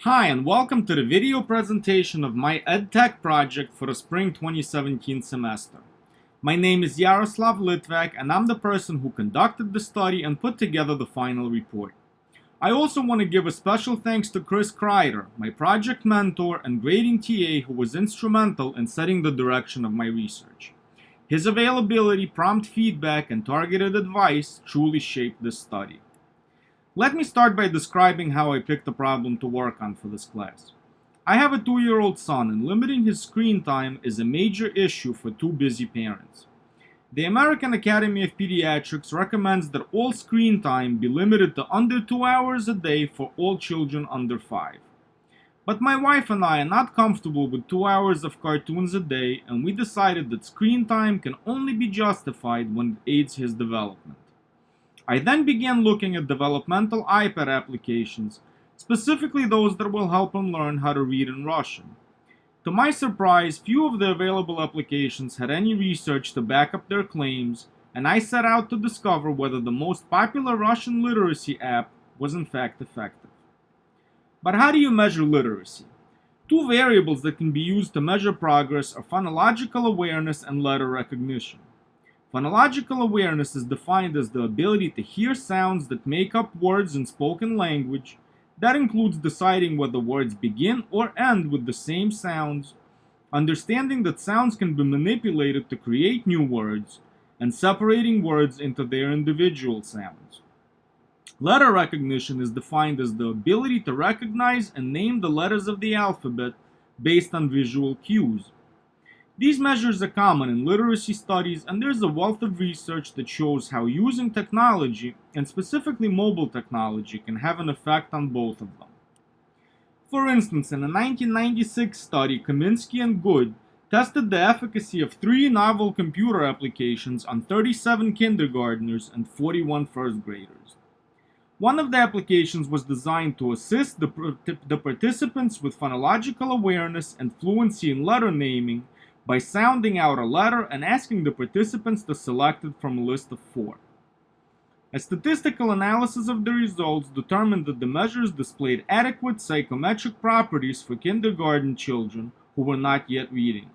Hi, and welcome to the video presentation of my EdTech project for the spring 2017 semester. My name is Yaroslav Litvak, and I'm the person who conducted the study and put together the final report. I also want to give a special thanks to Chris Kreider, my project mentor and grading TA who was instrumental in setting the direction of my research. His availability, prompt feedback, and targeted advice truly shaped this study. Let me start by describing how I picked a problem to work on for this class. I have a 2-year-old son, and limiting his screen time is a major issue for two busy parents. The American Academy of Pediatrics recommends that all screen time be limited to under 2 hours a day for all children under 5. But my wife and I are not comfortable with 2 hours of cartoons a day, and we decided that screen time can only be justified when it aids his development. I then began looking at developmental iPad applications, specifically those that will help him learn how to read in Russian. To my surprise, few of the available applications had any research to back up their claims, and I set out to discover whether the most popular Russian literacy app was in fact effective. But how do you measure literacy? Two variables that can be used to measure progress are phonological awareness and letter recognition. Phonological awareness is defined as the ability to hear sounds that make up words in spoken language. That includes deciding whether words begin or end with the same sounds, understanding that sounds can be manipulated to create new words, and separating words into their individual sounds. Letter recognition is defined as the ability to recognize and name the letters of the alphabet based on visual cues. These measures are common in literacy studies, and there's a wealth of research that shows how using technology, and specifically mobile technology, can have an effect on both of them. For instance, in a 1996 study, Kaminsky and Good tested the efficacy of 3 novel computer applications on 37 kindergartners and 41 first graders. One of the applications was designed to assist the participants with phonological awareness and fluency in letter naming by sounding out a letter and asking the participants to select it from a list of 4. A statistical analysis of the results determined that the measures displayed adequate psychometric properties for kindergarten children who were not yet reading.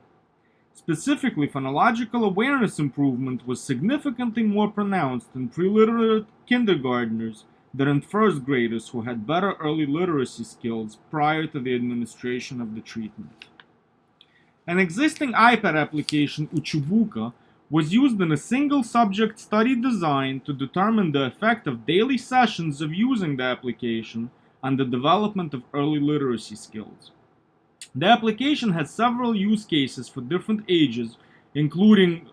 Specifically, phonological awareness improvement was significantly more pronounced in pre-literate kindergartners than in first graders who had better early literacy skills prior to the administration of the treatment. An existing iPad application, Uchibuka, was used in a single subject study design to determine the effect of daily sessions of using the application on the development of early literacy skills. The application has several use cases for different ages, including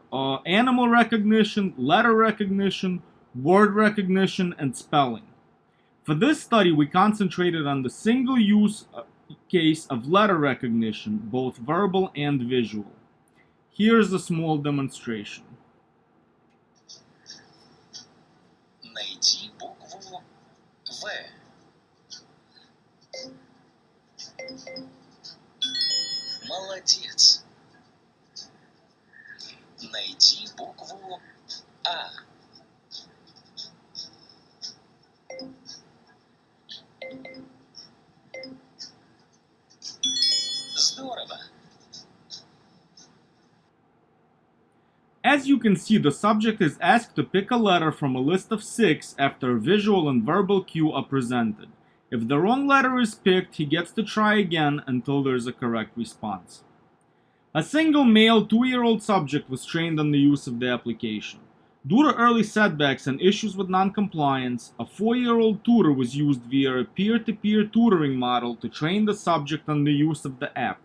animal recognition, letter recognition, word recognition, and spelling. For this study, we concentrated on the single use case of letter recognition, both verbal and visual. Here's a small demonstration. Найди букву В. Молодец. Найди букву А. Здорово. As you can see, the subject is asked to pick a letter from a list of 6 after a visual and verbal cue are presented. If the wrong letter is picked, he gets to try again until there is a correct response. A single male 2-year-old subject was trained on the use of the application. Due to early setbacks and issues with non-compliance, a 4-year-old tutor was used via a peer-to-peer tutoring model to train the subject on the use of the app.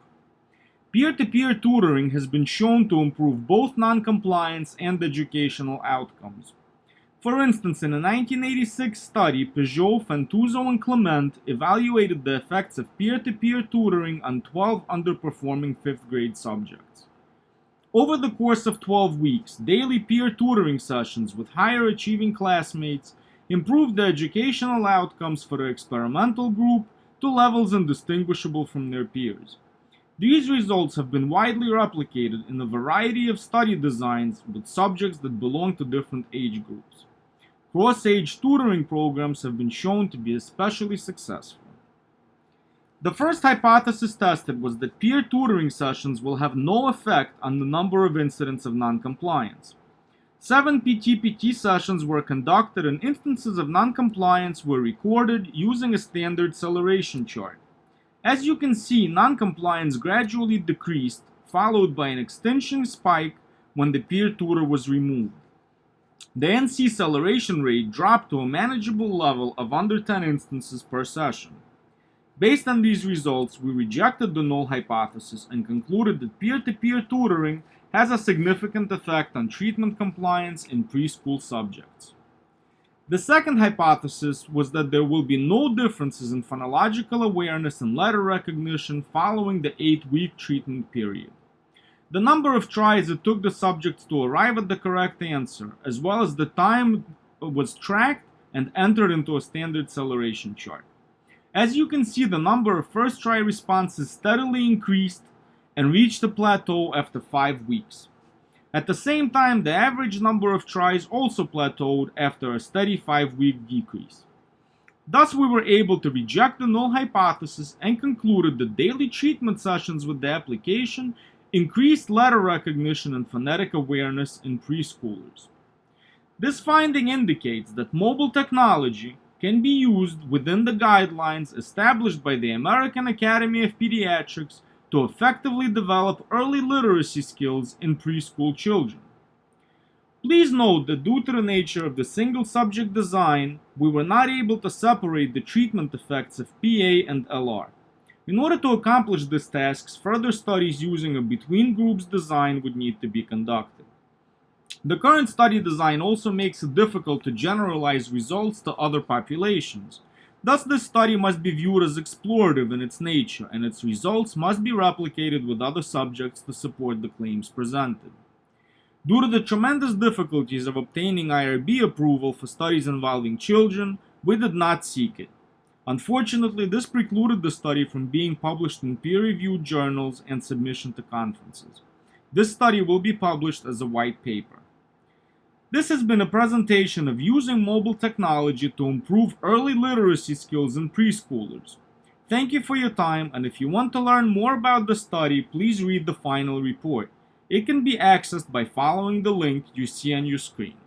Peer-to-peer tutoring has been shown to improve both non-compliance and educational outcomes. For instance, in a 1986 study, Peugeot, Fantuzzo, and Clement evaluated the effects of peer-to-peer tutoring on 12 underperforming 5th grade subjects. Over the course of 12 weeks, daily peer tutoring sessions with higher achieving classmates improved the educational outcomes for the experimental group to levels indistinguishable from their peers. These results have been widely replicated in a variety of study designs with subjects that belong to different age groups. Cross-age tutoring programs have been shown to be especially successful. The first hypothesis tested was that peer tutoring sessions will have no effect on the number of incidents of noncompliance. 7 PT-PT sessions were conducted and instances of noncompliance were recorded using a standard acceleration chart. As you can see, noncompliance gradually decreased, followed by an extinction spike when the peer tutor was removed. The NC acceleration rate dropped to a manageable level of under 10 instances per session. Based on these results, we rejected the null hypothesis and concluded that peer-to-peer tutoring has a significant effect on treatment compliance in preschool subjects. The second hypothesis was that there will be no differences in phonological awareness and letter recognition following the 8-week treatment period. The number of tries it took the subjects to arrive at the correct answer, as well as the time was tracked and entered into a standard acceleration chart. As you can see, the number of first try responses steadily increased and reached a plateau after 5 weeks. At the same time, the average number of tries also plateaued after a steady 5-week decrease. Thus, we were able to reject the null hypothesis and concluded that daily treatment sessions with the application increased letter recognition and phonetic awareness in preschoolers. This finding indicates that mobile technology can be used within the guidelines established by the American Academy of Pediatrics to effectively develop early literacy skills in preschool children. Please note that due to the nature of the single subject design, we were not able to separate the treatment effects of PA and LR. In order to accomplish these tasks, further studies using a between groups design would need to be conducted. The current study design also makes it difficult to generalize results to other populations. Thus, this study must be viewed as explorative in its nature, and its results must be replicated with other subjects to support the claims presented. Due to the tremendous difficulties of obtaining IRB approval for studies involving children, we did not seek it. Unfortunately, this precluded the study from being published in peer-reviewed journals and submission to conferences. This study will be published as a white paper. This has been a presentation of using mobile technology to improve early literacy skills in preschoolers. Thank you for your time, and if you want to learn more about the study, please read the final report. It can be accessed by following the link you see on your screen.